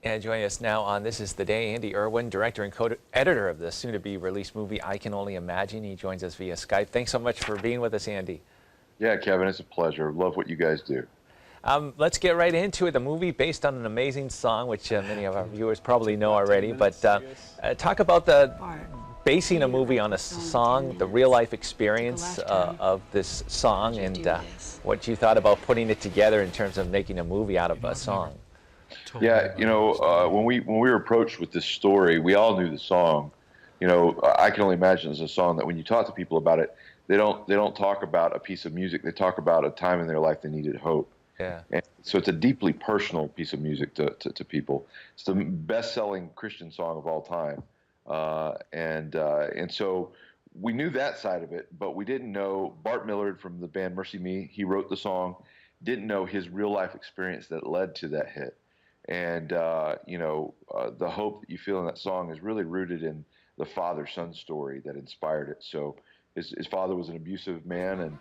And joining us now on This Is the Day, Andy Erwin, director and co-editor of the soon-to-be-released movie I Can Only Imagine. He joins us via Skype. Thanks so much for being with us, Andy. Yeah, Kevin, it's a pleasure. Love what you guys do. Let's get right into it. The movie based on an amazing song, which many of our viewers probably know already. But talk about the basing a movie on a song, the real-life experience of this song, and what you thought about putting it together in terms of making a movie out of a song. Yeah, when we were approached with this story, we all knew the song. I Can Only Imagine is a song that when you talk to people about it, they don't talk about a piece of music. They talk about a time in their life they needed hope. Yeah. And so it's a deeply personal piece of music to people. It's the best-selling Christian song of all time, and so we knew that side of it, but we didn't know Bart Millard from the band Mercy Me. He wrote the song. Didn't know his real-life experience that led to that hit. And, the hope that you feel in that song is really rooted in the father-son story that inspired it. So his father was an abusive man, and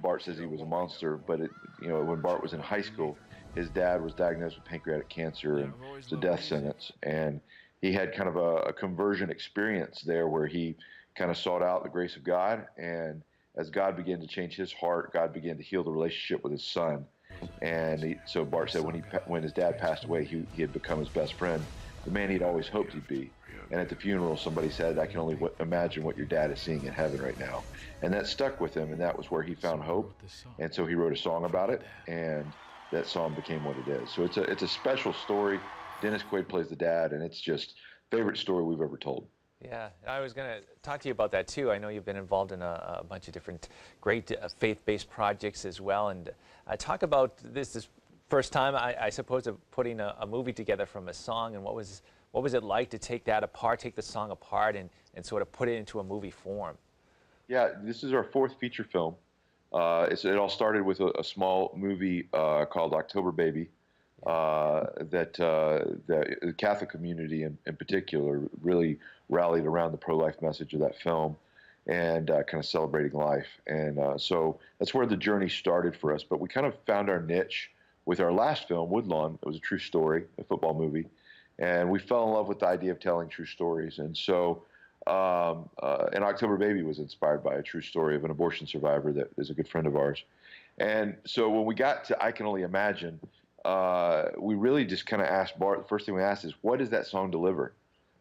Bart says he was a monster. But, when Bart was in high school, his dad was diagnosed with pancreatic cancer, and it's a death sentence. And he had kind of a conversion experience there where he kind of sought out the grace of God. And as God began to change his heart, God began to heal the relationship with his son. And so Bart said when his dad passed away, he had become his best friend, the man he'd always hoped he'd be. And at the funeral, somebody said, "I can only imagine what your dad is seeing in heaven right now." And that stuck with him, and that was where he found hope. And so he wrote a song about it, and that song became what it is. So it's a special story. Dennis Quaid plays the dad, and it's just favorite story we've ever told. Yeah, I was going to talk to you about that too. I know you've been involved in a bunch of different great faith-based projects as well. And talk about this first time, I suppose, of putting a movie together from a song. And what was it like to take that apart, take the song apart, and sort of put it into a movie form? Yeah, this is our fourth feature film. It all started with a small movie called October Baby. That the Catholic community in particular really rallied around the pro-life message of that film and kind of celebrating life. And so that's where the journey started for us. But we kind of found our niche with our last film, Woodlawn. It was a true story, a football movie. And we fell in love with the idea of telling true stories. And so and October Baby was inspired by a true story of an abortion survivor that is a good friend of ours. And so when we got to I Can Only Imagine, we really just kind of asked Bart, the first thing we asked is, what does that song deliver?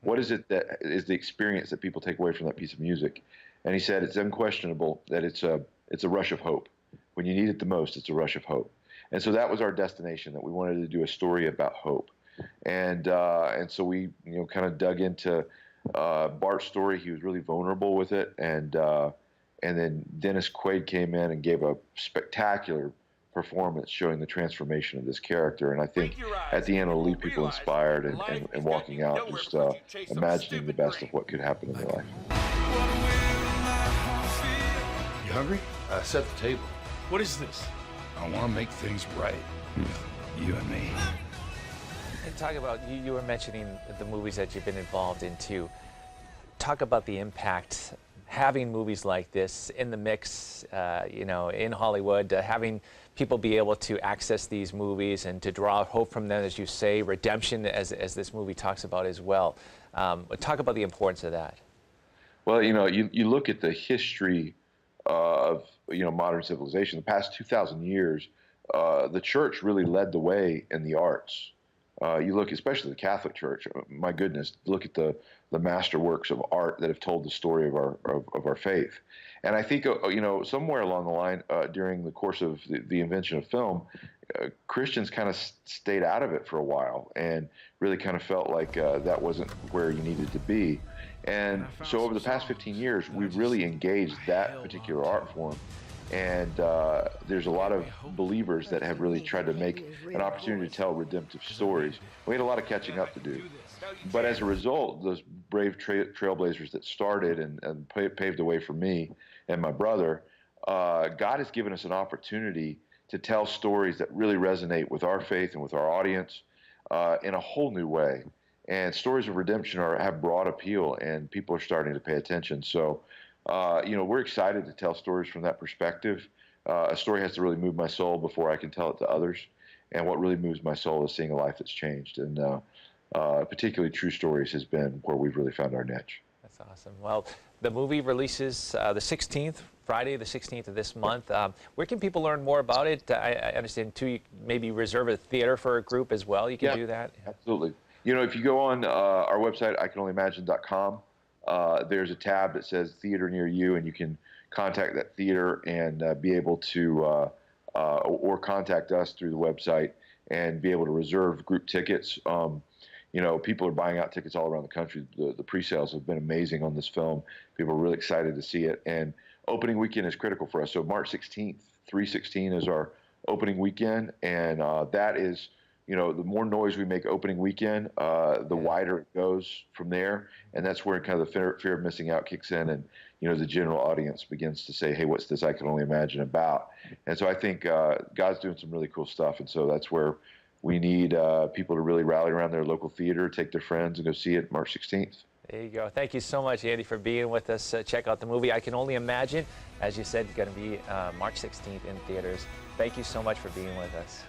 What is it that is the experience that people take away from that piece of music? And he said it's unquestionable that it's a rush of hope. When you need it the most, it's a rush of hope. And so that was our destination, that we wanted to do a story about hope. And so we kind of dug into Bart's story. He was really vulnerable with it. And then Dennis Quaid came in and gave a spectacular performance showing the transformation of this character, and I think at the end it'll leave people inspired and walking out just imagining the best of what could happen in their life. You hungry? Set the table. What is this? I want to make things right. You and me. And talk about, you were mentioning the movies that you've been involved in too. Talk about the impact having movies like this in the mix, in Hollywood, having people be able to access these movies and to draw hope from them, as you say, redemption, as this movie talks about as well. Talk about the importance of that. Well, you look at the history of modern civilization. The past 2,000 years, the church really led the way in the arts. You look, especially the Catholic Church. My goodness, look at the masterworks of art that have told the story of our faith. And I think somewhere along the line, during the course of the invention of film, Christians kind of stayed out of it for a while and really kind of felt like that wasn't where you needed to be. And so over the past 15 years, we've really engaged that particular art form. And there's a lot of believers that have really tried to make an opportunity to tell redemptive stories. We had a lot of catching up to do. But as a result, those brave trailblazers that started and paved the way for me and my brother, God has given us an opportunity to tell stories that really resonate with our faith and with our audience in a whole new way. And stories of redemption have broad appeal, and people are starting to pay attention. So, we're excited to tell stories from that perspective. A story has to really move my soul before I can tell it to others. And what really moves my soul is seeing a life that's changed. And particularly true stories has been where we've really found our niche. That's awesome. Well, the movie releases the 16th, Friday the 16th of this month. Where can people learn more about it? I understand, too, you maybe reserve a theater for a group as well. You can do that? Absolutely. You know, if you go on our website, icanonlyimagine.com, there's a tab that says Theater Near You, and you can contact that theater and be able to, or contact us through the website and be able to reserve group tickets. You know, people are buying out tickets all around the country. The pre-sales have been amazing on this film. People are really excited to see it. And opening weekend is critical for us. So March 16th, 3/16 is our opening weekend. And that is, you know, the more noise we make opening weekend, the wider it goes from there. And that's where kind of the fear of missing out kicks in. And, you know, the general audience begins to say, hey, what's this I Can Only Imagine about? And so I think God's doing some really cool stuff. And so that's where we need people to really rally around their local theater, take their friends, and go see it March 16th. There you go. Thank you so much, Andy, for being with us. Check out the movie I Can Only Imagine. As you said, going to be March 16th in theaters. Thank you so much for being with us.